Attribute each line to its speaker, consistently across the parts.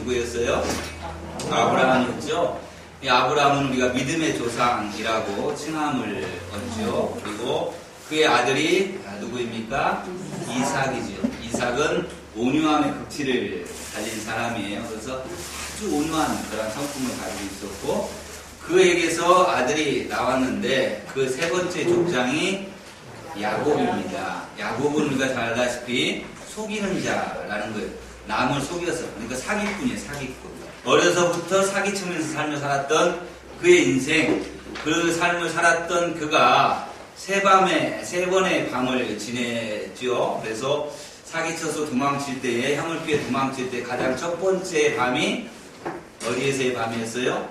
Speaker 1: 누구였어요? 아브라함이었죠. 이 아브라함은 우리가 믿음의 조상이라고 칭함을 얻죠. 그리고 그의 아들이 누구입니까? 이삭이죠. 이삭은 온유함의 극치를 가진 사람이에요. 그래서 아주 온유한 그런 성품을 가지고 있었고, 그에게서 아들이 나왔는데 그 세 번째 족장이 야곱입니다. 야곱은 우리가 잘 알다시피 속이는 자라는 거예요. 남을 속여서, 그러니까 사기꾼이에요. 사기꾼. 어려서부터 사기치면서 삶을 살았던 그의 인생, 그 삶을 살았던 그가 세 번의 밤을 지냈죠. 그래서 사기쳐서 도망칠 때에, 향을 피해 도망칠 때 가장 첫 번째 밤이 어디에서의 밤이었어요?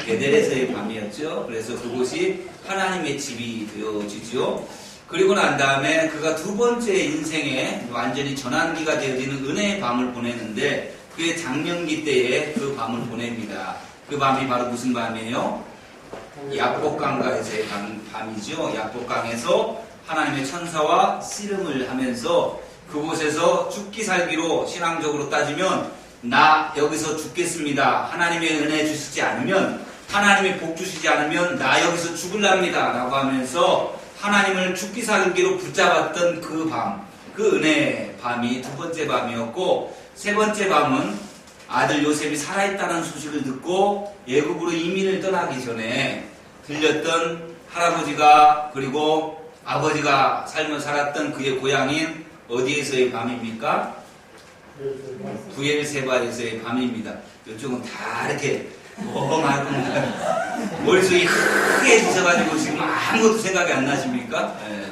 Speaker 1: 베델에서의 밤이었죠. 그래서 그곳이 하나님의 집이 되어지죠. 그리고 난 다음에 그가 두 번째 인생에 완전히 전환기가 되어지는 은혜의 밤을 보내는데, 그의 장년기 때에 그 밤을 보냅니다. 그 밤이 바로 무슨 밤이에요? 야복강가에서의 밤이죠. 야복강에서 하나님의 천사와 씨름을 하면서 그곳에서 죽기 살기로, 신앙적으로 따지면 나 여기서 죽겠습니다. 하나님의 은혜 주시지 않으면, 하나님의 복 주시지 않으면 나 여기서 죽을랍니다 라고 하면서 하나님을 죽기 살기로 붙잡았던 그 밤, 그 은혜의 밤이 두 번째 밤이었고, 세 번째 밤은 아들 요셉이 살아있다는 소식을 듣고 애국으로 이민을 떠나기 전에 들렸던 할아버지가, 그리고 아버지가 삶을 살았던 그의 고향인 어디에서의 밤입니까? 부엘세바에서의 밤입니다. 이쪽은 다 이렇게 멍하고 머릿속이 흐해지셔가지고 지금 아무것도 생각이 안 나십니까? 네.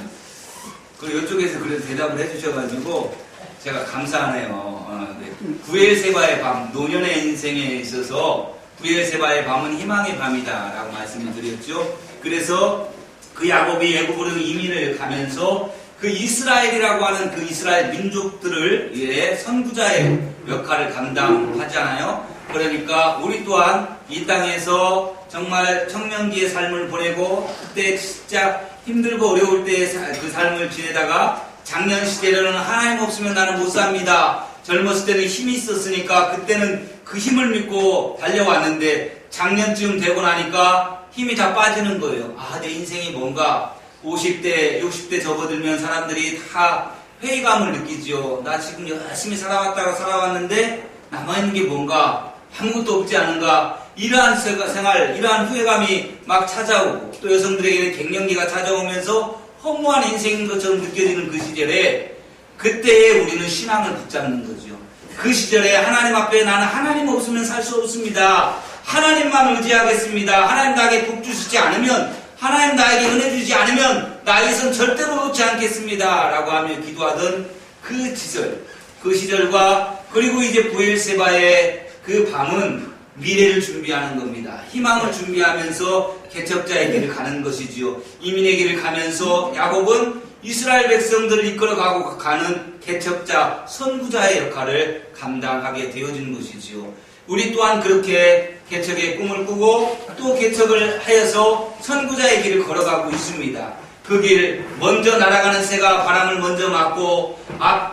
Speaker 1: 그리고 이쪽에서 그래도 대답을 해주셔가지고 제가 감사하네요. 네. 부엘세바의 밤, 노년의 인생에 있어서 부엘세바의 밤은 희망의 밤이다 라고 말씀을 드렸죠. 그래서 그 야곱이 애굽으로 이민을 가면서 그 이스라엘이라고 하는 그 이스라엘 민족들을 선구자의 역할을 감당하잖아요. 그러니까 우리 또한 이 땅에서 정말 청년기의 삶을 보내고, 그때 진짜 힘들고 어려울 때 그 삶을 지내다가 작년 시대로는 하나님 없으면 나는 못 삽니다. 젊었을 때는 힘이 있었으니까 그때는 그 힘을 믿고 달려왔는데 작년쯤 되고 나니까 힘이 다 빠지는 거예요. 아, 내 인생이 뭔가 50대, 60대 접어들면 사람들이 다 회의감을 느끼죠. 나 지금 열심히 살아왔다가 살아왔는데 남아있는 게 뭔가 아무것도 없지 않은가. 이러한 생활, 이러한 후회감이 막 찾아오고, 또 여성들에게는 갱년기가 찾아오면서 허무한 인생인 것처럼 느껴지는 그 시절에, 그때에 우리는 신앙을 붙잡는 거죠. 그 시절에 하나님 앞에 나는 하나님 없으면 살 수 없습니다. 하나님만 의지하겠습니다. 하나님 나에게 복 주시지 않으면, 하나님 나에게 은혜 주지 않으면 나 여기선 절대로 놓지 않겠습니다 라고 하며 기도하던 그 시절, 그 시절과, 그리고 이제 부엘세바의 그 밤은 미래를 준비하는 겁니다. 희망을 준비하면서 개척자의 길을 가는 것이지요. 이민의 길을 가면서 야곱은 이스라엘 백성들을 이끌어가고 가는 개척자, 선구자의 역할을 감당하게 되어진 것이지요. 우리 또한 그렇게 개척의 꿈을 꾸고 또 개척을 하여서 선구자의 길을 걸어가고 있습니다. 그 길, 먼저 날아가는 새가 바람을 먼저 맞고,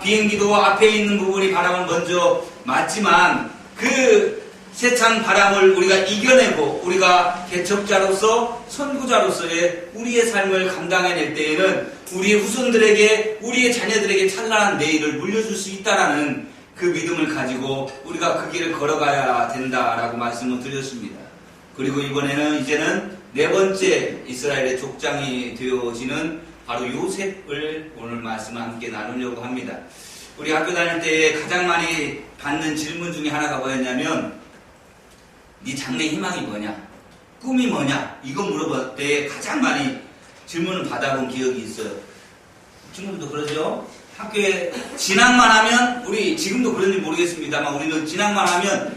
Speaker 1: 비행기도 앞에 있는 부분이 바람을 먼저 맞지만, 그 세찬 바람을 우리가 이겨내고 우리가 개척자로서, 선구자로서의 우리의 삶을 감당해낼 때에는 우리의 후손들에게, 우리의 자녀들에게 찬란한 내일을 물려줄 수 있다라는 그 믿음을 가지고 우리가 그 길을 걸어가야 된다라고 말씀을 드렸습니다. 그리고 이제는 네 번째 이스라엘의 족장이 되어지는 바로 요셉을 오늘 말씀을 함께 나누려고 합니다. 우리 학교 다닐 때 가장 많이 받는 질문 중에 하나가 뭐였냐면, 네 장래 희망이 뭐냐? 꿈이 뭐냐? 이거 물어볼 때 가장 많이 질문을 받아본 기억이 있어요. 친구들도 그러죠? 학교에 진학만 하면, 우리 지금도 그런지 모르겠습니다만 우리는 진학만 하면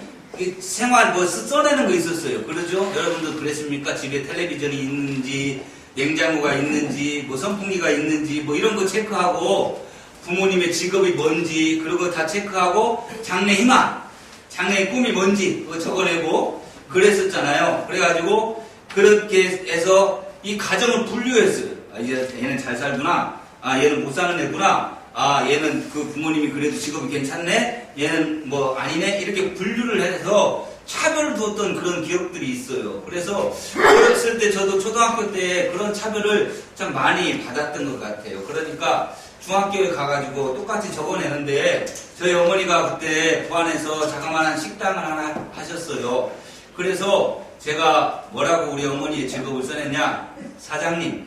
Speaker 1: 생활 써내는 거 있었어요. 그러죠? 여러분도 그랬습니까? 집에 텔레비전이 있는지, 냉장고가 있는지, 선풍기가 있는지, 이런 거 체크하고, 부모님의 직업이 뭔지, 그런 거 다 체크하고, 장래 희망, 장래의 꿈이 뭔지 그거 적어내고 그랬었잖아요. 그래가지고 그렇게 해서 이 가정을 분류했어요. 이제 얘는 잘 살구나, 얘는 못 사는 애구나, 아, 얘는 그 부모님이 그래도 직업이 괜찮네? 얘는 뭐 아니네? 이렇게 분류를 해서 차별을 두었던 그런 기억들이 있어요. 그래서 어렸을 때 저도 초등학교 때 그런 차별을 참 많이 받았던 것 같아요. 그러니까 중학교에 가가지고 똑같이 적어내는데 저희 어머니가 그때 부안에서 자그마한 식당을 하나 하셨어요. 그래서 제가 뭐라고 우리 어머니의 직업을 써냈냐? 사장님.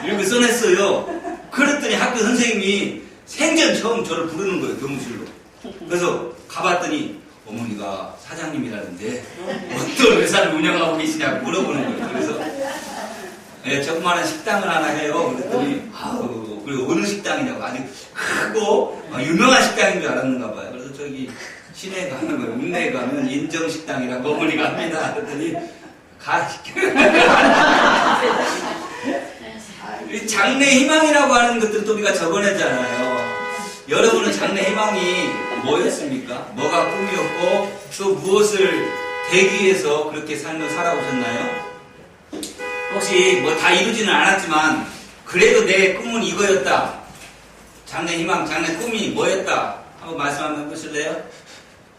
Speaker 1: 이렇게 써냈어요. 그랬더니 학교 선생님이 생전 처음 저를 부르는 거예요, 교무실로. 그래서 가봤더니 어머니가 사장님이라는데 어떤 회사를 운영하고 계시냐고 물어보는 거예요. 그래서 네, 조그마한 식당을 하나 해요. 그랬더니 아우, 그리고 어느 식당이냐고 아주 크고 유명한 식당인 줄 알았는가 봐요. 그래서 저기 시내에 가면 읍내에 가면 인정식당이라고 어머니가 합니다. 그랬더니 가 장래 희망이라고 하는 것들을 또 우리가 적어내잖아요. 여러분은 장래 희망이 뭐였습니까? 뭐가 꿈이었고 또 무엇을 되기 위해서 그렇게 삶을 살아오셨나요? 혹시 뭐 다 이루지는 않았지만 그래도 내 꿈은 이거였다. 장래 희망, 장래 꿈이 뭐였다? 한번 말씀 한번 해보실래요?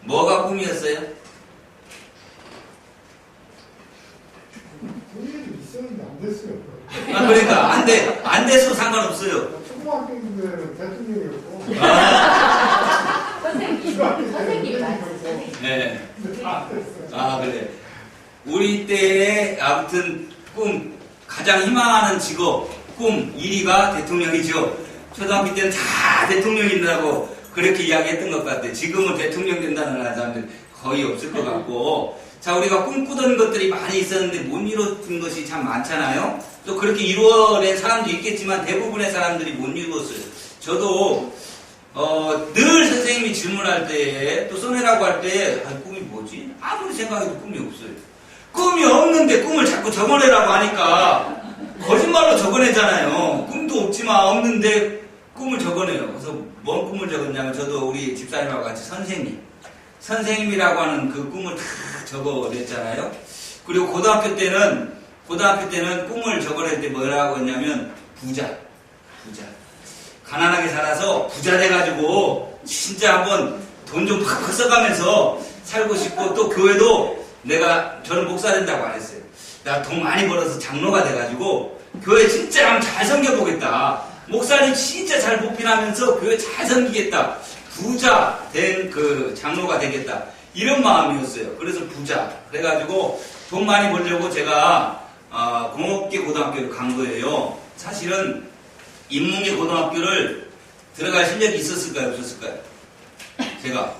Speaker 1: 뭐가 꿈이었어요?
Speaker 2: 꿈이 있었는데 안 됐어요.
Speaker 1: 아, 그러니까 안 돼서 상관없어요.
Speaker 2: 초등학교 때는 대통령이었고
Speaker 3: 선생님
Speaker 1: 네.
Speaker 2: 안 됐어요.
Speaker 1: 아, 그래. 우리 때에 아무튼 꿈, 가장 희망하는 직업, 꿈 1위가 대통령이죠. 초등학교 때는 다 대통령이 된다고 그렇게 이야기했던 것 같아요. 지금은 대통령 된다는 사람들 거의 없을 것 같고. 자, 우리가 꿈꾸던 것들이 많이 있었는데 못 이뤘던 것이 참 많잖아요. 또 그렇게 이루어낸 사람도 있겠지만 대부분의 사람들이 못 이루었어요. 저도 늘 선생님이 질문할 때 또 써내라고 할 때 꿈이 뭐지? 아무리 생각해도 꿈이 없어요. 꿈이 없는데 꿈을 자꾸 적어내라고 하니까 거짓말로 적어내잖아요. 꿈도 없지만 없는데 꿈을 적어내요. 그래서 뭔 꿈을 적었냐면 저도 우리 집사님하고 같이 선생님이라고 하는 그 꿈을 다 적어냈잖아요. 그리고 고등학교 때는 꿈을 적어낼 때 뭐라고 했냐면 부자. 가난하게 살아서 부자 돼가지고 진짜 한번 돈 좀 팍팍 써가면서 살고 싶고 또 교회도 저는 목사 된다고 안 했어요. 나 돈 많이 벌어서 장로가 돼가지고 교회 진짜 한번 잘 섬겨보겠다. 목사님 진짜 잘 보필하면서 교회 잘 섬기겠다. 부자 된 그 장로가 되겠다. 이런 마음이었어요. 그래서 부자. 그래가지고 돈 많이 벌려고 제가 공업계 고등학교를 간 거예요. 사실은 인문계 고등학교를 들어갈 실력이 있었을까요? 없었을까요? 제가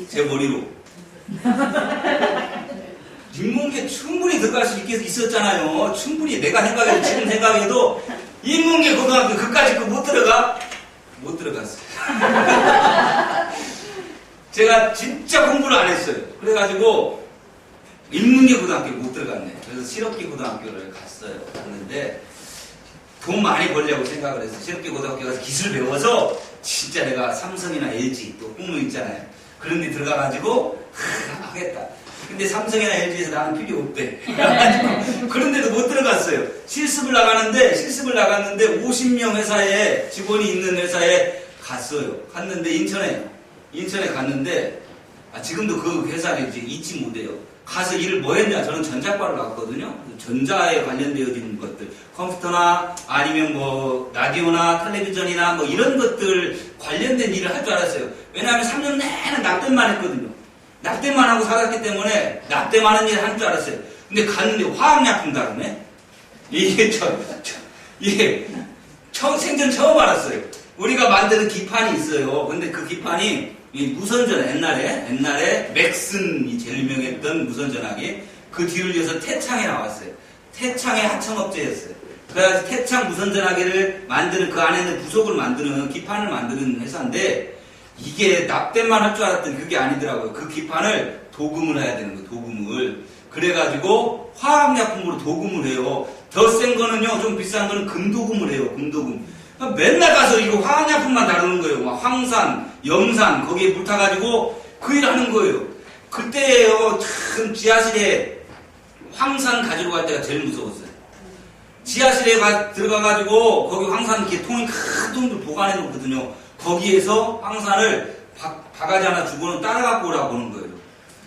Speaker 1: 제 머리로 인문계 충분히 들어갈 수 있었잖아요. 충분히 내가 생각해도 지금 생각해도 인문계 고등학교 그까짓 거 못 들어가? 못 들어갔어요. 제가 진짜 공부를 안 했어요. 그래가지고 인문계 고등학교 못 들어갔네. 그래서 실업계 고등학교를 갔는데 돈 많이 벌려고 생각을 해서 실업계 고등학교 가서 기술 배워서 진짜 내가 삼성이나 LG 또 꿈을 있잖아요. 그런 데 들어가가지고 하겠다. 근데 삼성이나 LG에서 나는 필요 없대. 그런데도 못 들어갔어요. 실습을 나갔는데 50명 회사에 직원이 있는 회사에 갔는데 인천에 갔는데 지금도 그 회사를 이제 잊지 못해요. 가서 일을 뭐 했냐? 저는 전자과를 나왔거든요. 전자에 관련되어진 것들, 컴퓨터나 아니면 뭐 라디오나 텔레비전이나 뭐 이런 것들 관련된 일을 할 줄 알았어요. 왜냐하면 3년 내내 납땜만 했거든요. 납땜만 하고 살았기 때문에 납땜하는 일을 할 줄 알았어요. 근데 갔는데 화학약품 다루네? 이게 생전 처음 알았어요. 우리가 만드는 기판이 있어요. 근데 그 기판이 무선전 옛날에 맥슨이 제일 유명했던 무선전화기 그 뒤를 이어서 태창에 나왔어요. 태창의 하청업체였어요. 그래서 태창 무선전화기를 만드는 그 안에 있는 부속을 만드는 기판을 만드는 회사인데 이게 납땜만 할 줄 알았더니 그게 아니더라고요. 그 기판을 도금을 해야 되는 거예요. 도금을. 그래가지고 화학약품으로 도금을 해요. 더 센 거는요, 좀 비싼 거는 금도금을 해요. 금도금. 맨날 가서 이거 화학약품만 다루는 거예요. 막 황산, 염산 거기에 물 타가지고 그 일 하는 거예요. 그때요 참 지하실에 황산 가지러 갈 때가 제일 무서웠어요. 지하실에 들어가가지고 거기 황산 이렇게 통이 큰 통들 보관해 놓거든요. 거기에서 황산을 바가지 하나 주고는 따라갖고 오라고 하는 거예요.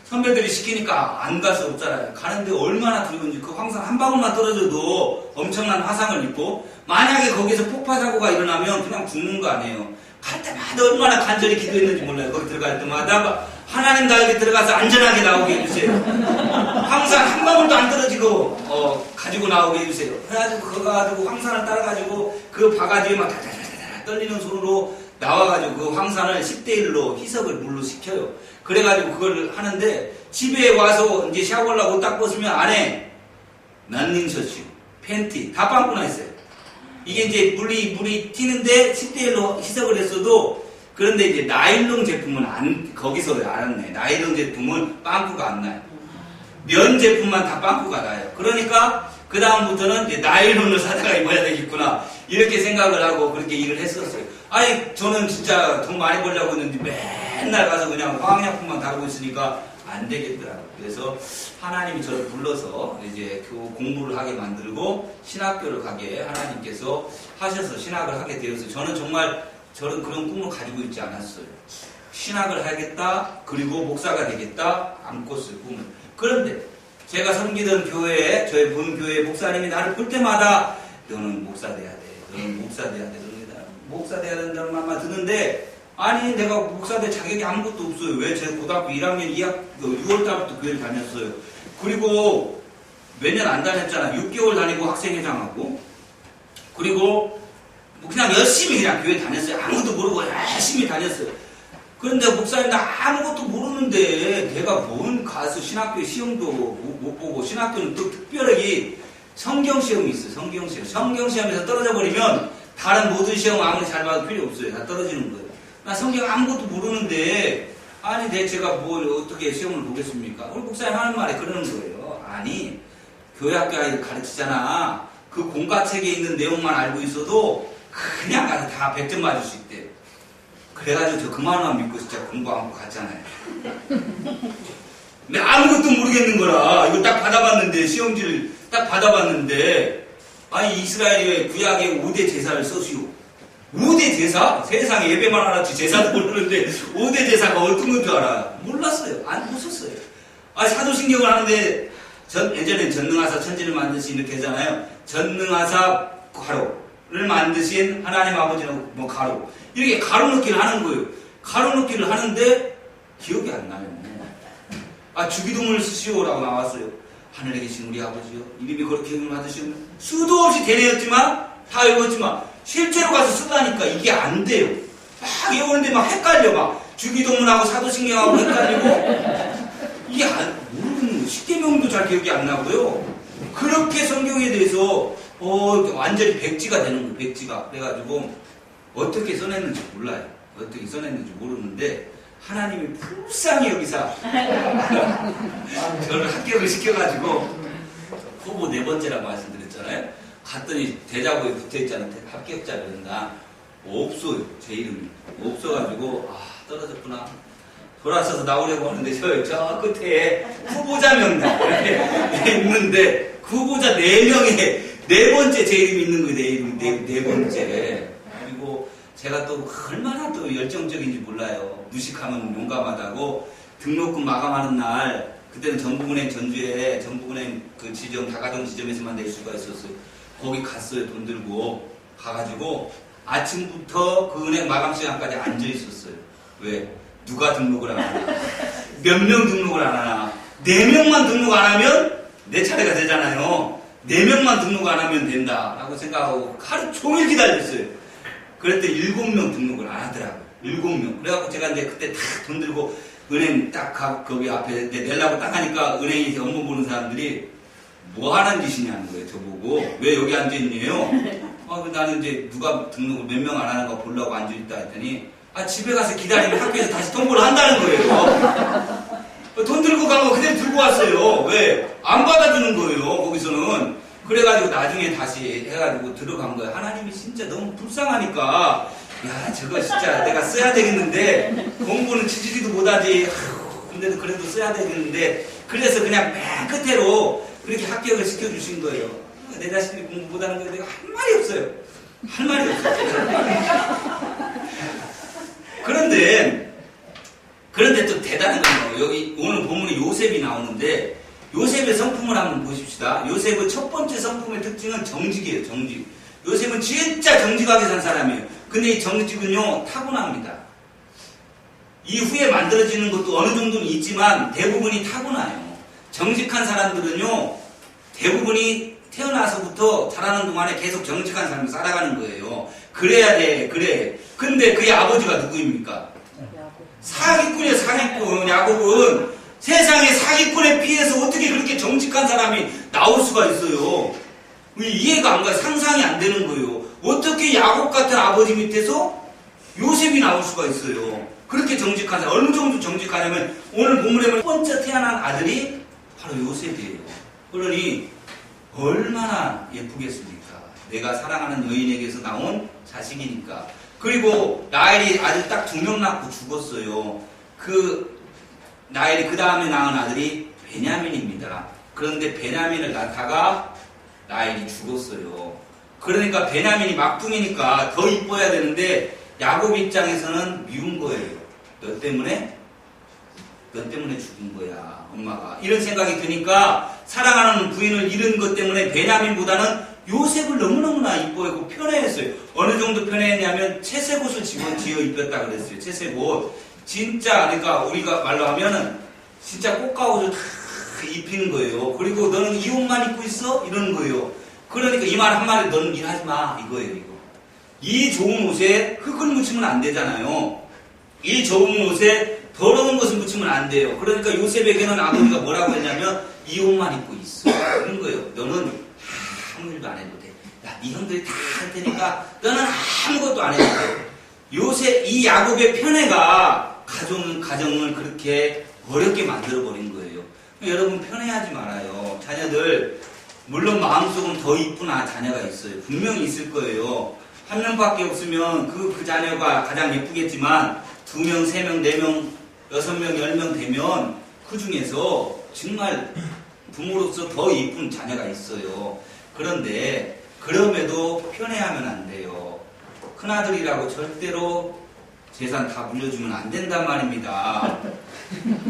Speaker 1: 선배들이 시키니까 안 갈 수 없잖아요. 가는데 얼마나 두려운지 그 황산 한 방울만 떨어져도 엄청난 화상을 입고 만약에 거기서 폭파 사고가 일어나면 그냥 죽는 거 아니에요. 갈 때마다 얼마나 간절히 기도했는지 몰라요. 거기 들어갈 때마다 하나님 나 여기 들어가서 안전하게 나오게 해주세요. 황산 한 방울도 안 떨어지고 가지고 나오게 해주세요. 그래가지고 그거 가지고 황산을 따라가지고 그 바가지에 막 다다다다 떨리는 손으로 나와가지고 그 황산을 10대1로 희석을 물로 식혀요. 그래가지고 그걸 하는데 집에 와서 이제 샤워를 하고 딱 벗으면 안에 런닝셔츠, 팬티 다 빵꾸나 있어요. 이게 이제 물이 튀는데 10대1로 희석을 했어도 그런데 이제 나일론 제품은 거기서 알았네. 나일론 제품은 빵꾸가 안 나요. 면 제품만 다 빵꾸가 나요. 그러니까 그 다음부터는 이제 나일론을 사다가 입어야 되겠구나 이렇게 생각을 하고 그렇게 일을 했었어요. 아니 저는 진짜 돈 많이 벌려고 했는데 맨날 가서 그냥 화학약품만 다루고 있으니까 안 되겠더라고요. 그래서 하나님이 저를 불러서 이제 그 공부를 하게 만들고 신학교를 가게 하나님께서 하셔서 신학을 하게 되어서 저는 정말 저는 그런 꿈을 가지고 있지 않았어요. 신학을 하겠다 그리고 목사가 되겠다 안 꿨어요 꿈을. 그런데 제가 섬기던 교회에 저희 본 교회 목사님이 나를 볼 때마다 너는 목사 돼야 돼. 너는 목사 돼야 돼. 너는 목사 돼야 된다는 말만 듣는데 아니 내가 목사 될 자격이 아무것도 없어요. 왜? 제가 고등학교 1학년 6월달부터 교회를 다녔어요. 그리고 몇 년 안 다녔잖아. 6개월 다니고 학생회장하고 그리고 그냥 열심히 그냥 교회 다녔어요. 아무도 모르고 열심히 다녔어요. 그런데 목사님 나 아무것도 모르는데 내가 뭔 가서 신학교 시험도 못 보고 신학교는 또 특별하게 성경시험이 있어요. 성경시험에서 떨어져 버리면 다른 모든 시험 아무리 잘 봐도 필요 없어요. 다 떨어지는 거예요. 나 성경 아무것도 모르는데 아니 제가 뭘 어떻게 시험을 보겠습니까? 우리 목사님 하는 말에 그러는 거예요. 아니 교회 학교 아이들 가르치잖아. 그 공과책에 있는 내용만 알고 있어도 그냥 가서 다 100점 맞을 수 있대. 그래가지고 저 그만만 믿고 진짜 공부 안 하고 갔잖아요. 근데 아무것도 모르겠는 거라 이거 딱 받아봤는데 시험지를 딱 받아봤는데 아니 이스라엘의 구약의 5대 제사를 써시오. 5대 제사? 세상에 예배만 알았지 제사도 모르는데 5대 제사가 어떤 건 줄 알아? 몰랐어요. 안 보셨어요. 아니 사도신경을 하는데 예전에 전능하사 천지를 만드신 이렇게 하잖아요. 전능하사 가로를 만드신 하나님 아버지는 뭐 가로 이렇게 가로넣기를 하는 거예요. 가로넣기를 하는데 기억이 안 나요. 아 주기도문을 쓰시오라고 나왔어요. 하늘에 계신 우리 아버지요 이름이 그렇게 이름을 받으시면 수도 없이 되뇌었지만 다 외웠지만 실제로 가서 쓰다니까 이게 안 돼요. 막 외우는데 막 헷갈려. 막 주기도문하고 사도신경하고 헷갈리고 이게 모르는 거예요. 십계명도 잘 기억이 안 나고요. 그렇게 성경에 대해서 완전히 백지가 되는 거예요. 백지가. 그래가지고 어떻게 써냈는지 몰라요. 어떻게 써냈는지 모르는데 하나님이 불쌍히 여기서 저를 합격을 시켜가지고 후보 4번째라고 말씀드렸잖아요. 갔더니 대자보에 붙어있잖아요. 합격자 그런가 없어요. 제 이름이 없어가지고 떨어졌구나. 돌아서서 나오려고 하는데 저 끝에 후보자 명단 이렇게 있는데 그 후보자 4명에 4번째 제 이름이 있는 거예요. 내 이름 4번째. 그리고 제가 또 얼마나 또 열정적인지 몰라요. 무식하면 용감하다고 등록금 마감하는 날 그때는 전북은행 전주에 전북은행 그 지점 다가동 지점에서만 낼 수가 있었어요. 거기 갔어요. 돈 들고 가가지고 아침부터 그 은행 마감 시간까지 앉아 있었어요. 왜? 누가 등록을 안 하나? 몇 명 등록을 안 하나? 4명만 등록 안 하면 내 차례가 되잖아요. 4명만 등록 안 하면 된다라고 생각하고 하루 종일 기다렸어요. 그랬더니 7명 등록을 안 하더라고요. 7명. 그래갖고 제가 이제 그때 다 돈 들고 은행 딱 거기 앞에 내려고 딱 하니까 은행에서 업무 보는 사람들이 뭐 하는 짓이냐는 거예요. 저보고. 왜 여기 앉아있네요? 나는 이제 누가 등록을 몇 명 안 하는 거 보려고 앉아있다 했더니 집에 가서 기다리면 학교에서 다시 통보를 한다는 거예요. 돈 들고 간 거 그대로 들고 왔어요. 왜? 안 받아주는 거예요. 거기서는. 그래가지고 나중에 다시 해가지고 들어간 거예요. 하나님이 진짜 너무 불쌍하니까 야 저거 진짜 내가 써야 되겠는데 공부는 치지도 못하지. 근데도 그래도 써야 되겠는데 그래서 그냥 맨 끝으로 그렇게 합격을 시켜주신 거예요. 내 자신이 공부 못하는 거에 내가 할 말이 없어요. 할 말이 없어요. 그런데 또 대단한 건 여기 오늘 본문에 요셉이 나오는데 요셉의 성품을 한번 보십시다. 요셉의 첫 번째 성품의 특징은 정직이에요. 정직. 요셉은 진짜 정직하게 산 사람이에요. 근데 이 정직은요 타고납니다. 이후에 만들어지는 것도 어느 정도는 있지만 대부분이 타고나요. 정직한 사람들은요 대부분이 태어나서부터 자라는 동안에 계속 정직한 삶을 살아가는 거예요. 그래야 돼. 그래. 근데 그의 아버지가 누구입니까? 사기꾼이에요. 사기꾼. 야곱은 세상에 사기꾼에 피해서 어떻게 그렇게 정직한 사람이 나올 수가 있어요. 이해가 안 가요. 상상이 안 되는 거예요. 어떻게 야곱 같은 아버지 밑에서 요셉이 나올 수가 있어요. 그렇게 정직한 사람. 어느 정도 정직하냐면 오늘 본문에 보면 첫 번째 태어난 아들이 바로 요셉이에요. 그러니 얼마나 예쁘겠습니까? 내가 사랑하는 여인에게서 나온 자식이니까. 그리고 라헬이 아들 딱 2명 낳고 죽었어요. 라헬이 그 다음에 낳은 아들이 베냐민입니다. 그런데 베냐민을 낳다가 라헬이 죽었어요. 그러니까 베냐민이 막둥이니까 더 이뻐야 되는데 야곱 입장에서는 미운 거예요. 너 때문에 죽은 거야, 엄마가. 이런 생각이 드니까 사랑하는 부인을 잃은 것 때문에 베냐민보다는 요셉을 너무너무나 이뻐했고 편애했어요. 어느 정도 편애했냐면 채색 옷을 지어 입혔다 그랬어요. 채색 옷. 진짜, 그러니까 우리가 말로 하면은 진짜 꽃가옷을 다 입히는 거예요. 그리고 너는 이 옷만 입고 있어? 이러는 거예요. 그러니까 이 말 한마디 너는 일하지 마. 이거예요, 이거. 이 좋은 옷에 흙을 묻히면 안 되잖아요. 이 좋은 옷에 더러운 것을 묻히면 안 돼요. 그러니까 요셉에게는 아버지가 뭐라고 했냐면 이 옷만 입고 있어. 이런 거예요. 너는 아무 일도 안 해도 돼. 야, 네 형들이 다 할 테니까 너는 아무것도 안 해도 돼. 이 야곱의 편애가 가정을 그렇게 어렵게 만들어버린 거예요. 여러분 편애하지 말아요. 자녀들 물론 마음속은 더 이쁜 자녀가 있어요. 분명히 있을 거예요. 한 명밖에 없으면 그 자녀가 가장 예쁘겠지만 2명, 3명, 4명, 6명, 10명 되면 그 중에서 정말 부모로서 더 이쁜 자녀가 있어요. 그런데 그럼에도 편애하면 안 돼요. 큰아들이라고 절대로 재산 다 물려주면 안 된단 말입니다.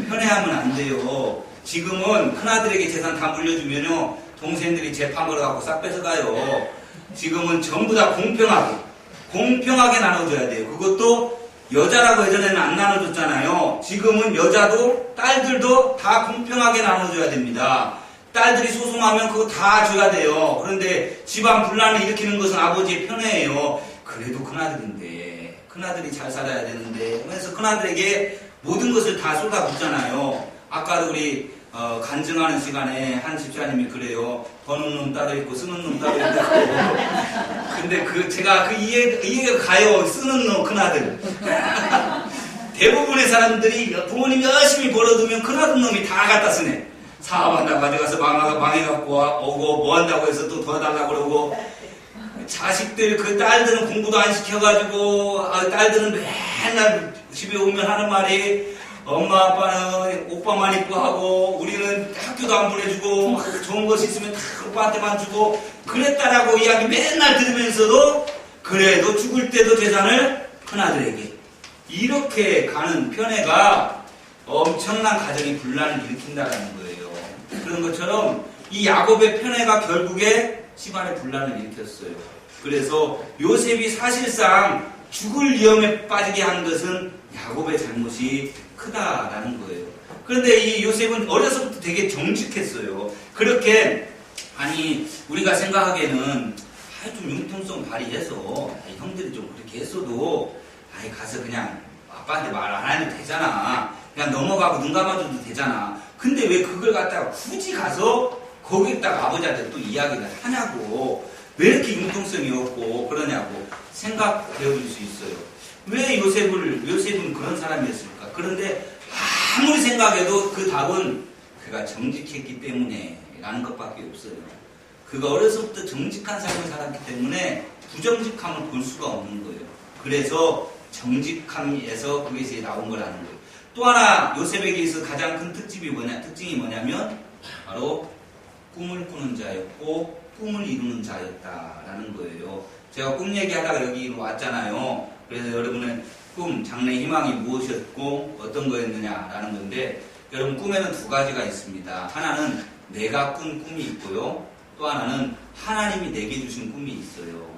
Speaker 1: 편애하면 안 돼요. 지금은 큰아들에게 재산 다 물려주면요 동생들이 재판 걸어갖고 싹 뺏어가요. 지금은 전부 다 공평하게 나눠줘야 돼요. 그것도 여자라고 예전에는 안 나눠줬잖아요. 지금은 여자도 딸들도 다 공평하게 나눠줘야 됩니다. 딸들이 소송하면 그거 다 줘야 돼요. 그런데 집안 분란을 일으키는 것은 아버지의 편애예요. 그래도 큰아들인데 큰아들이 잘 살아야 되는데 그래서 큰아들에게 모든 것을 다 쏟아붓잖아요. 아까도 우리 간증하는 시간에 한 집사님이 그래요. 버는 놈 따로 있고 쓰는 놈 따로 있고. 근데 제가 이해가 가요. 쓰는 놈 큰아들. 대부분의 사람들이 부모님이 열심히 벌어두면 큰아들 놈이 다 갖다 쓰네. 사업한다고 가져가서 망해갖고 오고 뭐 한다고 해서 또 도와달라고 그러고 자식들 그 딸들은 공부도 안 시켜가지고 딸들은 맨날 집에 오면 하는 말이 엄마 아빠는 오빠만 입고 하고 우리는 학교도 안 보내주고 좋은 것이 있으면 다 오빠한테만 주고 그랬다라고 이야기 맨날 들으면서도 그래도 죽을 때도 재산을 큰아들에게 이렇게 가는 편애가 엄청난 가정의 분란을 일으킨다는 거예요. 그런 것처럼 이 야곱의 편애가 결국에 집안의 분란을 일으켰어요. 그래서 요셉이 사실상 죽을 위험에 빠지게 한 것은 야곱의 잘못이 크다라는 거예요. 그런데 이 요셉은 어려서부터 되게 정직했어요. 그렇게 우리가 생각하기에는 좀 융통성 발휘해서 형들이 좀 그렇게 했어도 가서 그냥 아빠한테 말 안 해도 되잖아. 그냥 넘어가고 눈 감아줘도 되잖아. 근데 왜 그걸 갖다가 굳이 가서 거기에다가 아버지한테 또 이야기를 하냐고. 왜 이렇게 융통성이 없고 그러냐고 생각되어 줄 수 있어요. 왜 요셉은 그런 사람이었을까? 그런데 아무리 생각해도 그 답은 그가 정직했기 때문에 라는 것밖에 없어요. 그가 어려서부터 정직한 삶을 살았기 때문에 부정직함을 볼 수가 없는 거예요. 그래서 정직함에서 그것이 나온 거라는 거예요. 또 하나 요셉에게 있어 가장 큰 특징이 뭐냐면 바로 꿈을 꾸는 자였고 꿈을 이루는 자였다라는 거예요. 제가 꿈 얘기하다가 여기로 왔잖아요. 그래서 여러분의 꿈, 장래 희망이 무엇이었고 어떤 거였느냐라는 건데, 여러분 꿈에는 두 가지가 있습니다. 하나는 내가 꾼 꿈이 있고요. 또 하나는 하나님이 내게 주신 꿈이 있어요.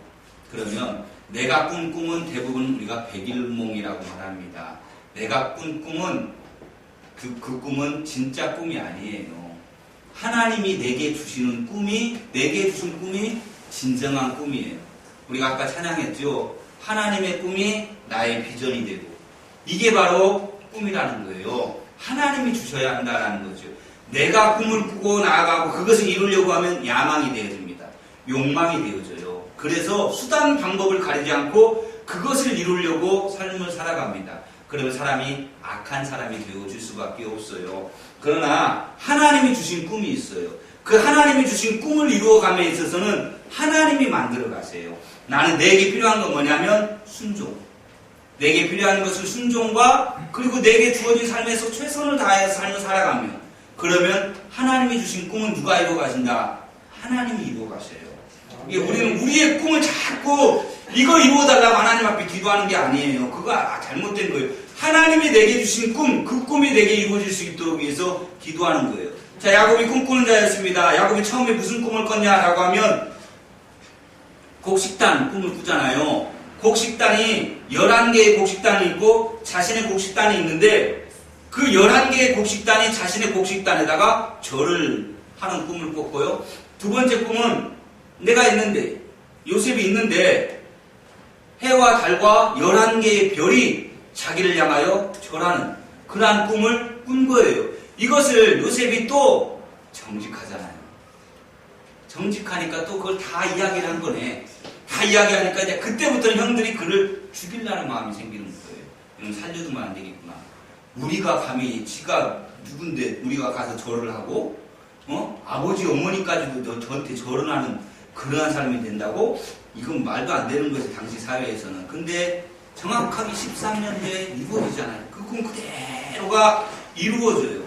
Speaker 1: 그러면 내가 꾼 꿈은 대부분 우리가 백일몽이라고 말합니다. 내가 꾼 꿈은 그 꿈은 진짜 꿈이 아니에요. 하나님이 내게 주시는 꿈이, 내게 주신 꿈이 진정한 꿈이에요. 우리가 아까 찬양했죠. 하나님의 꿈이 나의 비전이 되고, 이게 바로 꿈이라는 거예요. 하나님이 주셔야 한다는 거죠. 내가 꿈을 꾸고 나아가고 그것을 이루려고 하면 야망이 되어집니다. 욕망이 되어져요. 그래서 수단 방법을 가리지 않고 그것을 이루려고 삶을 살아갑니다. 그러면 사람이 악한 사람이 되어질 수밖에 없어요. 그러나 하나님이 주신 꿈이 있어요. 그 하나님이 주신 꿈을 이루어감에 있어서는 하나님이 만들어 가세요. 나는 내게 필요한 건 뭐냐면 순종. 내게 필요한 것은 순종과, 그리고 내게 주어진 삶에서 최선을 다해서 삶을 살아가면, 그러면 하나님이 주신 꿈은 누가 이루어 가신다? 하나님이 이루어 가셔요. 이게 우리는 우리의 꿈을 자꾸 이거 이루어달라고 하나님 앞에 기도하는 게 아니에요. 그거 잘못된 거예요. 하나님이 내게 주신 꿈, 그 꿈이 내게 이루어질 수 있도록 위해서 기도하는 거예요. 자, 야곱이 꿈꾸는 자였습니다. 야곱이 처음에 무슨 꿈을 꿨냐라고 하면 곡식단 꿈을 꾸잖아요. 곡식단이 11개의 곡식단이 있고 자신의 곡식단이 있는데, 그 11개의 곡식단이 자신의 곡식단에다가 절을 하는 꿈을 꿨고요. 두 번째 꿈은 내가 있는데, 요셉이 있는데 해와 달과 11개의 별이 자기를 향하여 절하는 그러한 꿈을 꾼 거예요. 이것을 요셉이 또 정직하잖아요. 정직하니까 또 그걸 다 이야기를 한 거네. 다 이야기하니까 이제 그때부터는 형들이 그를 죽이려는 마음이 생기는 거예요. 이건 살려두면 안 되겠구나. 우리가 감히 지가 누군데 우리가 가서 절을 하고, 아버지 어머니까지도 저한테 절을 하는 그러한 사람이 된다고? 이건 말도 안 되는 거죠, 당시 사회에서는. 근데 정확하게 13년 뒤에 이루어지잖아요. 그 꿈 그대로가 이루어져요.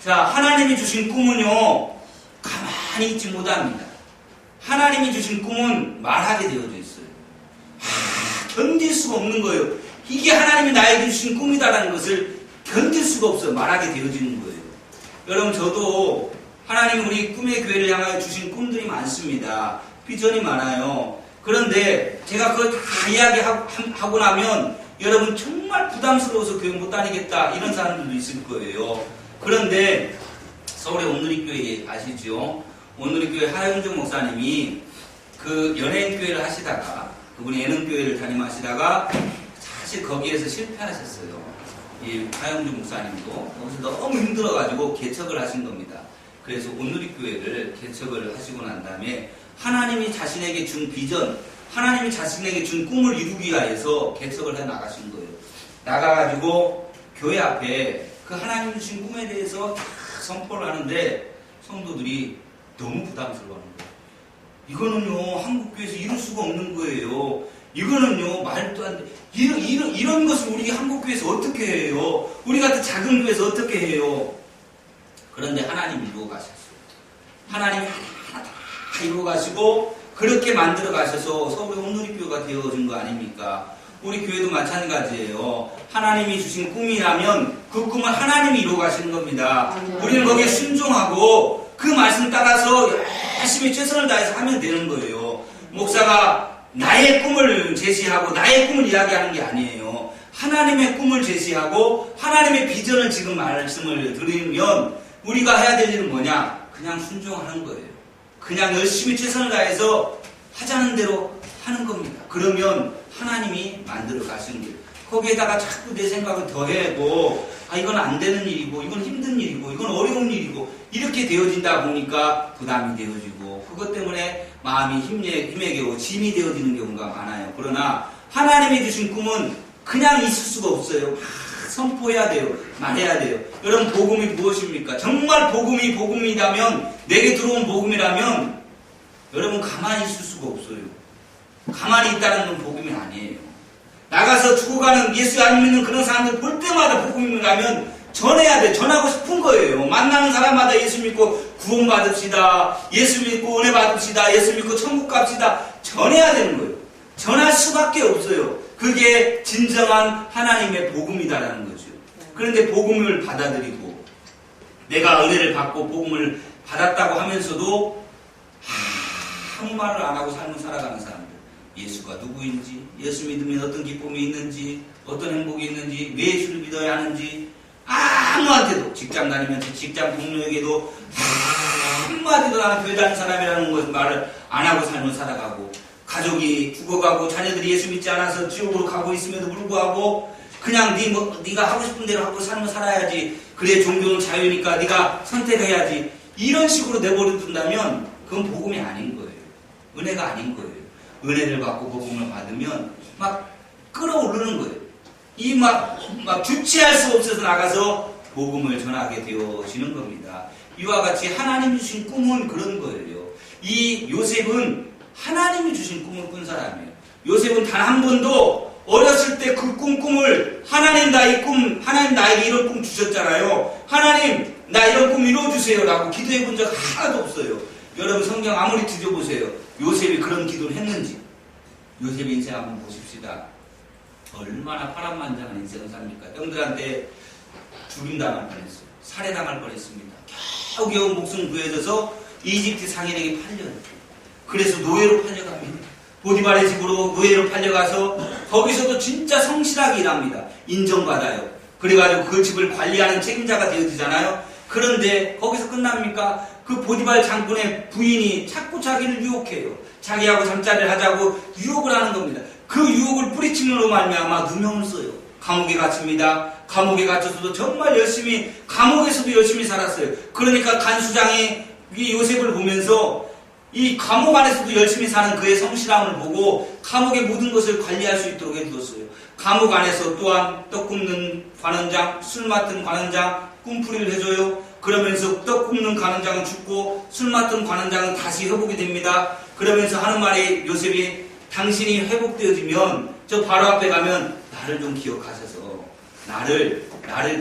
Speaker 1: 자, 하나님이 주신 꿈은요, 가만히 있지 못합니다. 하나님이 주신 꿈은 말하게 되어져 있어요. 견딜 수가 없는 거예요. 이게 하나님이 나에게 주신 꿈이다라는 것을 견딜 수가 없어요. 말하게 되어지는 거예요. 여러분, 저도 하나님이 우리 꿈의 교회를 향하여 주신 꿈들이 많습니다. 비전이 많아요. 그런데 제가 그걸 다 이야기하고 나면 여러분 정말 부담스러워서 교회 못 다니겠다 이런 사람들도 있을 거예요. 그런데 서울의 온누리교회 아시죠? 온누리교회 하영종 목사님이 그 연예인교회를 하시다가, 그분이 예능교회를 담임하시다가 사실 거기에서 실패하셨어요. 이 하영종 목사님도 거기서 너무 힘들어가지고 개척을 하신 겁니다. 그래서 온누리교회를 개척을 하시고 난 다음에 하나님이 자신에게 준 비전, 하나님이 자신에게 준 꿈을 이루기 위해서 개척을 해 나가신 거예요. 나가가지고 교회 앞에 그 하나님 주신 꿈에 대해서 다 선포를 하는데 성도들이 너무 부담스러워하는 거예요. 이거는요, 한국교회에서 이룰 수가 없는 거예요. 이거는요, 말도 안 돼. 이런 것을 우리 한국교회에서 어떻게 해요? 우리 같은 작은 교회에서 어떻게 해요? 그런데 하나님이 이루어 가셨어요. 하나님이 하나하나 다 이루어 가시고 그렇게 만들어 가셔서 서울의 온누리교회가 되어진 거 아닙니까? 우리 교회도 마찬가지예요. 하나님이 주신 꿈이라면 그 꿈을 하나님이 이루어 가시는 겁니다. 우리는 거기에 순종하고 그 말씀 따라서 열심히 최선을 다해서 하면 되는 거예요. 목사가 나의 꿈을 제시하고 나의 꿈을 이야기하는 게 아니에요. 하나님의 꿈을 제시하고 하나님의 비전을 지금 말씀을 드리면 우리가 해야 될 일은 뭐냐? 그냥 순종하는 거예요. 그냥 열심히 최선을 다해서 하자는 대로 하는 겁니다. 그러면 하나님이 만들어 가시는 거예요. 거기에다가 자꾸 내 생각을 더해고, 이건 안 되는 일이고, 이건 힘든 일이고, 이건 어려운 일이고, 이렇게 되어진다 보니까 부담이 되어지고, 그것 때문에 마음이 힘에 겨워 짐이 되어지는 경우가 많아요. 그러나 하나님이 주신 꿈은 그냥 있을 수가 없어요. 선포해야 돼요. 말해야 돼요. 여러분, 복음이 무엇입니까? 정말 복음이 복음이라면, 내게 들어온 복음이라면 여러분 가만히 있을 수가 없어요. 가만히 있다는 건 복음이 아니에요. 나가서 죽어가는 예수 안 믿는 그런 사람들 볼 때마다 복음이라면 전해야 돼. 전하고 싶은 거예요. 만나는 사람마다 예수 믿고 구원 받읍시다. 예수 믿고 은혜 받읍시다. 예수 믿고 천국 갑시다. 전해야 되는 거예요. 전할 수밖에 없어요. 그게 진정한 하나님의 복음이다라는 거죠. 그런데 복음을 받아들이고 내가 은혜를 받고 복음을 받았다고 하면서도 아무 말을 안 하고 삶을 살아가는 사람들. 예수가 누구인지, 예수 믿으면 어떤 기쁨이 있는지, 어떤 행복이 있는지, 왜 예수를 믿어야 하는지 아무한테도, 직장 다니면서 직장 동료에게도 한마디도 나는 교회다니는 사람이라는 것을 말을 안 하고 삶을 살아가고, 가족이 죽어가고 자녀들이 예수 믿지 않아서 지옥으로 가고 있음에도 불구하고 그냥 네가 하고 싶은 대로 하고 삶을 살아야지, 그래 종교는 자유니까 네가 선택해야지, 이런 식으로 내버려둔다면 그건 복음이 아닌 거예요. 은혜가 아닌 거예요. 은혜를 받고 복음을 받으면 막 끌어오르는 거예요. 이 막 주체할 수 없어서 나가서 복음을 전하게 되어지는 겁니다. 이와 같이 하나님이 주신 꿈은 그런 거예요. 이 요셉은 하나님이 주신 꿈을 꾼 사람이에요. 요셉은 단 한 번도 어렸을 때 그 꿈을 하나님 나에게 이런 꿈 주셨잖아요. 하나님 나 이런 꿈 이루어주세요 라고 기도해 본 적 하나도 없어요. 여러분 성경 아무리 뒤져보세요. 요셉이 그런 기도를 했는지. 요셉의 인생 한번 보십시다. 얼마나 파란만장한 인생을 삽니까? 형들한테 죽임당할 뻔했어요. 살해당할 뻔했습니다. 겨우겨우 목숨 구해져서 이집트 상인에게 팔려요. 그래서 노예로 팔려갑니다. 보디발의 집으로 노예로 팔려가서 거기서도 진짜 성실하게 일합니다. 인정받아요. 그래가지고 그 집을 관리하는 책임자가 되어지잖아요. 그런데 거기서 끝납니까? 그 보디발 장군의 부인이 자꾸 자기를 유혹해요. 자기하고 잠자리를 하자고 유혹을 하는 겁니다. 그 유혹을 뿌리치는으로 말미암아 누명을 써요. 감옥에 갇힙니다. 감옥에 갇혀서도 정말 열심히, 감옥에서도 열심히 살았어요. 그러니까 간수장이 이 요셉을 보면서 이 감옥 안에서도 열심히 사는 그의 성실함을 보고 감옥의 모든 것을 관리할 수 있도록 해주었어요. 감옥 안에서 또한 떡 굽는 관원장, 술 맡은 관원장 꿈풀이를 해줘요. 그러면서 떡 굽는 관원장은 죽고 술 맡은 관원장은 다시 회복이 됩니다. 그러면서 하는 말이 요셉이 당신이 회복되어지면 저 바로 앞에 가면 나를 좀 기억하셔서 나를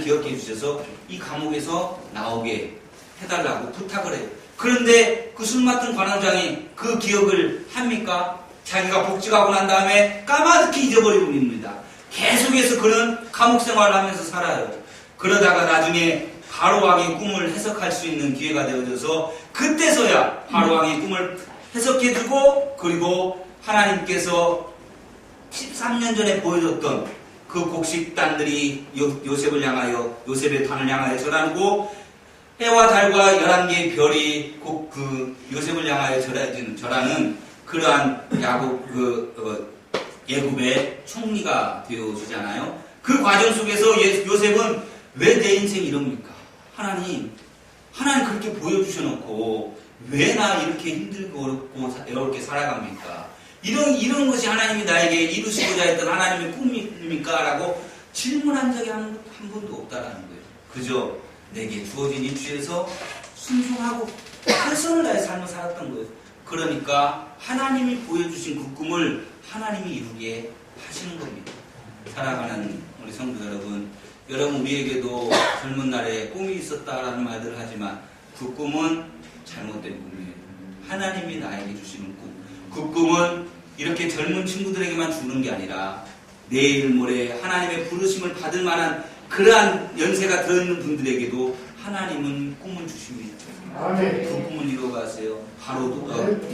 Speaker 1: 기억해 주셔서 이 감옥에서 나오게 해달라고 부탁을 해요. 그런데 그 술 맡은 관원장이 그 기억을 합니까? 자기가 복직하고 난 다음에 까마득히 잊어버리고 있습니다. 계속해서 그는 감옥 생활을 하면서 살아요. 그러다가 나중에 바로왕의 꿈을 해석할 수 있는 기회가 되어져서 그때서야 바로왕의 꿈을 해석해주고, 그리고 하나님께서 13년 전에 보여줬던 그 곡식단들이 요셉을 향하여, 요셉의 단을 향하여 절하고, 해와 달과 11개의 별이 그 요셉을 향하여 절하는 그러한 예굽의 총리가 되어주잖아요. 그 과정 속에서 요셉은 왜 내 인생이 이럽니까? 하나님 그렇게 보여주셔놓고 왜 나 이렇게 힘들고 어렵고 어렵게 살아갑니까? 이런 것이 하나님이 나에게 이루시고자 했던 하나님의 꿈입니까? 라고 질문한 적이 한 번도 없다라는 거예요. 그저 내게 주어진 입시에서 순종하고 최선을 다해 삶을 살았던 거예요. 그러니까 하나님이 보여주신 그 꿈을 하나님이 이루게 하시는 겁니다. 사랑하는 우리 성도 여러분, 우리에게도 젊은 날에 꿈이 있었다라는 말들을 하지만 그 꿈은 잘못된 꿈이에요. 하나님이 나에게 주시는 꿈. 그 꿈은 이렇게 젊은 친구들에게만 주는 게 아니라 내일 모레 하나님의 부르심을 받을 만한 그러한 연세가 들어있는 분들에게도 하나님은 꿈을 주십니다.
Speaker 2: 아멘.
Speaker 1: 그 꿈을 이루어가세요. 바로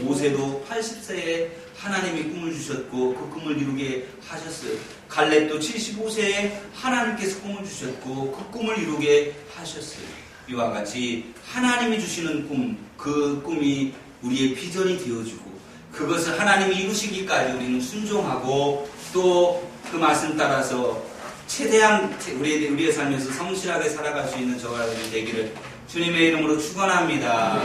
Speaker 1: 모세도 80세에 하나님이 꿈을 주셨고 그 꿈을 이루게 하셨어요. 갈렙도 75세에 하나님께서 꿈을 주셨고 그 꿈을 이루게 하셨어요. 이와 같이 하나님이 주시는 꿈, 그 꿈이 우리의 비전이 되어주고 그것을 하나님이 이루시기까지 우리는 순종하고 또 그 말씀 따라서 최대한 우리의 삶에서 성실하게 살아갈 수 있는 저와 여러분이 되기를 주님의 이름으로 축원합니다.